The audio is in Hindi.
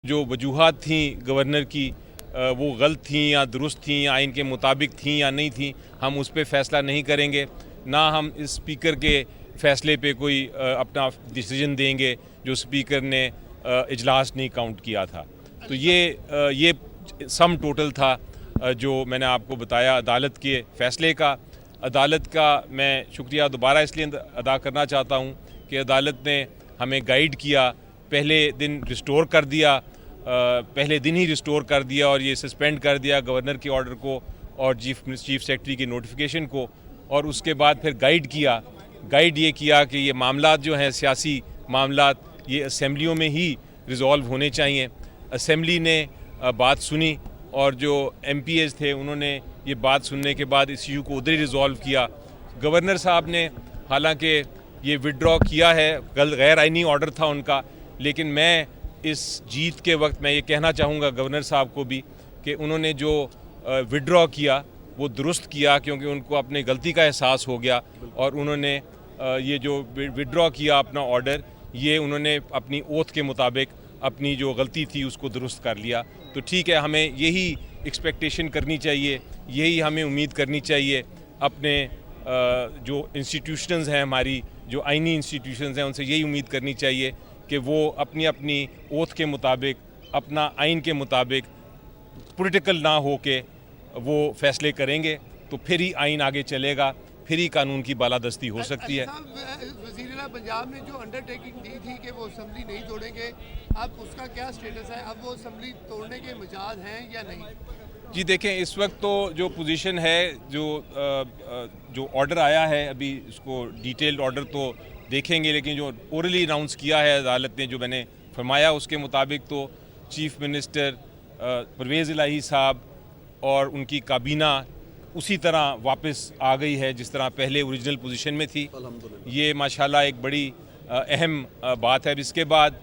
जो वजूहात थी गवर्नर की वो गलत थी या दुरुस्त थी या आइन के मुताबिक थी या नहीं थी, हम उस पर फ़ैसला नहीं करेंगे। ना हम इस स्पीकर के फ़ैसले पे कोई अपना डिसीजन देंगे जो स्पीकर ने इजलास नहीं काउंट किया था। तो ये सम टोटल था जो मैंने आपको बताया अदालत के फ़ैसले का। अदालत का मैं शुक्रिया दोबारा इसलिए अदा करना चाहता हूँ कि अदालत ने हमें गाइड किया, पहले दिन रिस्टोर कर दिया, पहले दिन ही रिस्टोर कर दिया और ये सस्पेंड कर दिया गवर्नर के ऑर्डर को और चीफ सेक्रेटरी की नोटिफिकेशन को, और उसके बाद फिर गाइड ये किया कि ये मामलात जो हैं सियासी मामलात ये असेंबलियों में ही रिज़ॉल्व होने चाहिए। असेंबली ने बात सुनी और जो MPs थे उन्होंने ये बात सुनने के बाद इस इशू को उधर ही रिज़ॉल्व किया। गवर्नर साहब ने हालांकि ये विड्रॉ किया है, गैर आइनी ऑर्डर था उनका, लेकिन मैं इस जीत के वक्त मैं ये कहना चाहूँगा गवर्नर साहब को भी कि उन्होंने जो विड्रॉ किया वो दुरुस्त किया, क्योंकि उनको अपनी गलती का एहसास हो गया और उन्होंने ये जो विड्रॉ किया अपना ऑर्डर, ये उन्होंने अपनी ओथ के मुताबिक अपनी जो गलती थी उसको दुरुस्त कर लिया। तो ठीक है, हमें यही एक्सपेक्टेशन करनी चाहिए, यही हमें उम्मीद करनी चाहिए अपने जो इंस्टीट्यूशंस हैं, हमारी जो आइनी इंस्टीट्यूशंस हैं, उनसे यही उम्मीद करनी चाहिए कि वो अपनी अपनी ओथ के मुताबिक, अपना आइन के मुताबिक पॉलिटिकल ना हो के वो फैसले करेंगे, तो फिर ही आइन आगे चलेगा, फिर ही कानून की बालादस्ती हो सकती है। वज़ीर-ए-आला पंजाब ने जो अंडरटेकिंग दी थी कि वो असेंबली नहीं तोड़ेंगे, अब उसका क्या स्टेटस है? अब वो असेंबली तोड़ने के मिजाज हैं या नहीं? जी देखें, इस वक्त तो जो पोजीशन है, जो ऑर्डर आया है, अभी इसको डिटेल्ड ऑर्डर तो देखेंगे, लेकिन जो ओरली अनाउंस किया है अदालत ने, जो मैंने फरमाया उसके मुताबिक तो चीफ मिनिस्टर परवेज़ इलाही साहब और उनकी काबीना उसी तरह वापस आ गई है जिस तरह पहले ओरिजिनल पोजीशन में थी। ये माशाल्लाह एक बड़ी अहम बात है। अब इसके बाद